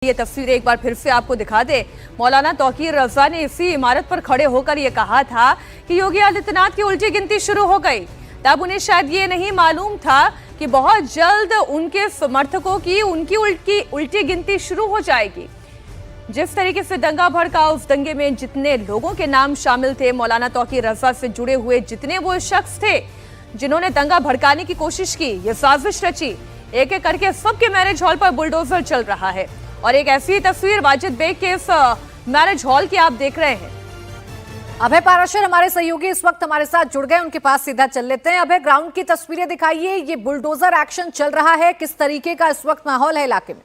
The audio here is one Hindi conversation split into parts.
ये तस्वीरें एक बार फिर से आपको दिखा दे। मौलाना तौकीर रजा ने इसी इमारत पर खड़े होकर ये कहा था कि योगी आदित्यनाथ की उल्टी गिनती शुरू हो गई। तब उन्हें शायद ये नहीं मालूम था कि बहुत जल्द उनके समर्थकों की उनकी उल्टी गिनती शुरू हो जाएगी। जिस तरीके से दंगा भड़का, उस दंगे में जितने लोगों के नाम शामिल थे, मौलाना तौकीर रजा से जुड़े हुए जितने वो शख्स थे जिन्होंने दंगा भड़काने की कोशिश की, ये साजिश रची, एक एक करके सबके मैरिज हॉल पर बुलडोजर चल रहा है। और एक ऐसी ही तस्वीर वाजिद बेग के इस मैरिज हॉल की आप देख रहे हैं। अभय पाराशर हमारे सहयोगी इस वक्त हमारे साथ जुड़ गए, उनके पास सीधा चल लेते हैं। अभय, ग्राउंड की तस्वीरें दिखाइए, ये बुलडोजर एक्शन चल रहा है, किस तरीके का इस वक्त माहौल है इलाके में?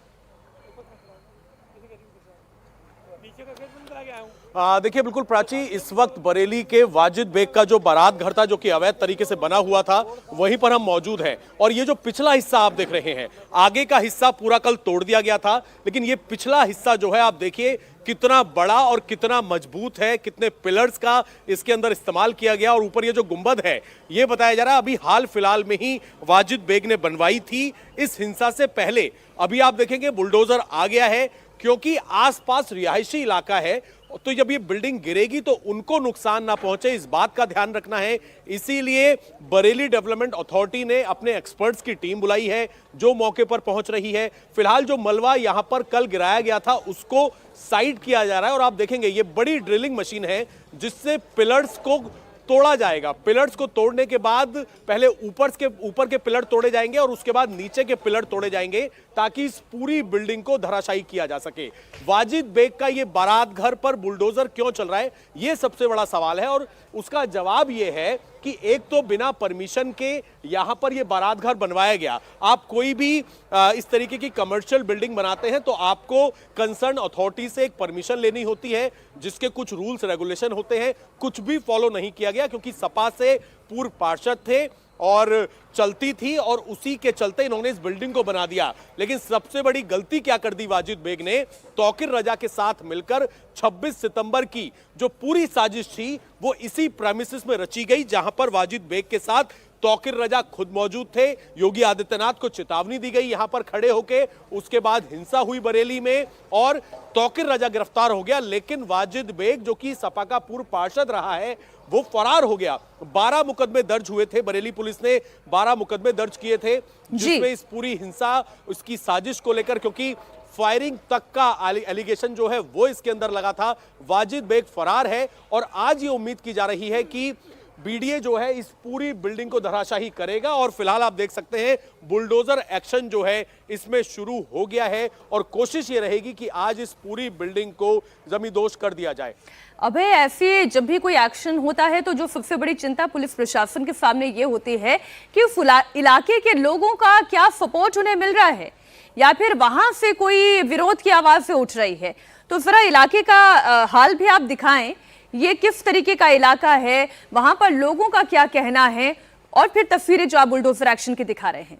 देखिए बिल्कुल प्राची, इस वक्त बरेली के वाजिद बेग का जो बारात घर था जो कि अवैध तरीके से बना हुआ था, वहीं पर हम मौजूद हैं। और ये जो पिछला हिस्सा आप देख रहे हैं, आगे का हिस्सा पूरा कल तोड़ दिया गया था, लेकिन ये पिछला हिस्सा जो है आप देखिए कितना बड़ा और कितना मजबूत है, कितने पिलर्स का इसके अंदर इस्तेमाल किया गया। और ऊपर ये जो गुंबद है, ये बताया जा रहा है अभी हाल फिलहाल में ही वाजिद बेग ने बनवाई थी इस हिंसा से पहले। अभी आप देखेंगे बुलडोजर आ गया है, क्योंकि आसपास रिहायशी इलाका है, तो जब ये बिल्डिंग गिरेगी तो उनको नुकसान ना पहुंचे, इस बात का ध्यान रखना है। इसीलिए बरेली डेवलपमेंट अथॉरिटी ने अपने एक्सपर्ट्स की टीम बुलाई है जो मौके पर पहुंच रही है। फिलहाल जो मलबा यहां पर कल गिराया गया था उसको साइड किया जा रहा है। और आप देखेंगे ये बड़ी ड्रिलिंग मशीन है जिससे पिलर्स को तोड़ा जाएगा। पिलर्स को तोड़ने के बाद पहले ऊपर के पिलर तोड़े जाएंगे और उसके बाद नीचे के पिलर तोड़े जाएंगे, ताकि इस पूरी बिल्डिंग को धराशायी किया जा सके। वाजिद बेग का ये बारात घर पर बुलडोजर क्यों चल रहा है, ये सबसे बड़ा सवाल है। और उसका जवाब ये है कि एक तो बिना परमिशन के यहां पर ये बारात घर बनवाया गया। आप कोई भी इस तरीके की कमर्शियल बिल्डिंग बनाते हैं तो आपको कंसर्न अथॉरिटी से एक परमिशन लेनी होती है, जिसके कुछ रूल्स रेगुलेशन होते हैं। कुछ भी फॉलो नहीं किया गया, क्योंकि सपा से पूर्व पार्षद थे और चलती थी, और उसी के चलते इन्होंने इस बिल्डिंग को बना दिया। लेकिन सबसे बड़ी गलती क्या कर दी वाजिद बेग ने, तौकीर रजा के साथ मिलकर 26 सितंबर की जो पूरी साजिश थी वो इसी प्रेमिसेस में रची गई, जहां पर वाजिद बेग के साथ तौकीर रजा खुद मौजूद थे। योगी आदित्यनाथ को चेतावनी दी गई यहां पर खड़े होके, उसके बाद हिंसा हुई बरेली में और तौकीर रजा गिरफ्तार हो गया। लेकिन वाजिद बेग जो कि सपा का पूर्व पार्षद रहा है, वो फरार हो गया। 12 मुकदमे दर्ज हुए थे, बरेली पुलिस ने 12 मुकदमे दर्ज किए थे, जिसमें इस पूरी हिंसा, उसकी साजिश को लेकर, क्योंकि फायरिंग तक का एलिगेशन जो है वो इसके अंदर लगा था। वाजिद बेग फरार है और आज ये उम्मीद की जा रही है कि बीडीए जो है इस पूरी बिल्डिंग को धराशायी करेगा। और फिलहाल आप देख सकते हैं बुलडोजर एक्शन जो है इसमें शुरू हो गया है, और कोशिश ये रहेगी कि आज इस पूरी बिल्डिंग को जमींदोज कर दिया जाए। अबे, ऐसे जब भी कोई एक्शन होता है तो जो सबसे बड़ी चिंता पुलिस प्रशासन के सामने ये होती है कि उस इलाके के लोगों का क्या सपोर्ट उन्हें मिल रहा है, या फिर वहां से कोई विरोध की आवाज से उठ रही है। तो जरा इलाके का हाल भी आप दिखाएं, ये किस तरीके का इलाका है, वहां पर लोगों का क्या कहना है, और फिर तस्वीरें जो आप बुलडोजर एक्शन की दिखा रहे हैं।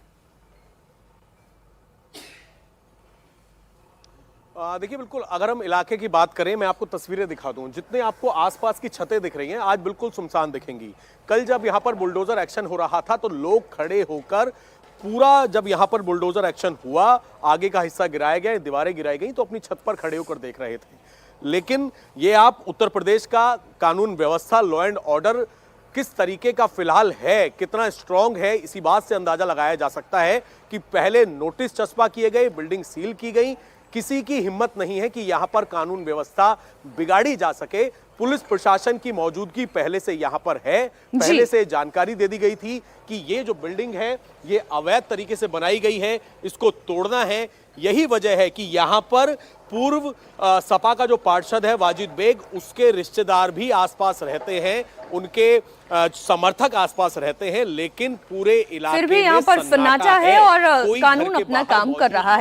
देखिए बिल्कुल, अगर हम इलाके की बात करें, मैं आपको तस्वीरें दिखा दूं, जितने आपको आसपास की छतें दिख रही हैं आज बिल्कुल सुनसान दिखेंगी। कल जब यहां पर बुलडोजर एक्शन हो रहा था तो लोग खड़े होकर पूरा, जब यहां पर बुलडोजर एक्शन हुआ, आगे का हिस्सा गिराया गया, दीवारें गिराई गई, तो अपनी छत पर खड़े होकर देख रहे थे। लेकिन ये आप उत्तर प्रदेश का कानून व्यवस्था, लॉ एंड ऑर्डर किस तरीके का फिलहाल है, कितना स्ट्रांग है, इसी बात से अंदाजा लगाया जा सकता है कि पहले नोटिस चस्पा किए गए, बिल्डिंग सील की गई, किसी की हिम्मत नहीं है कि यहां पर कानून व्यवस्था बिगाड़ी जा सके। पुलिस प्रशासन की मौजूदगी पहले से यहां पर है, पहले से जानकारी दे दी गई थी कि ये जो बिल्डिंग है ये अवैध तरीके से बनाई गई है, इसको तोड़ना है। यही वजह है कि यहां पर पूर्व सपा का जो पार्षद है वाजिद बेग, उसके रिश्तेदार भी आसपास रहते हैं, उनके समर्थक आसपास रहते हैं, लेकिन पूरे इलाके फिर भी यहां पर सन्नाटा है और कानून अपना काम कर रहा है।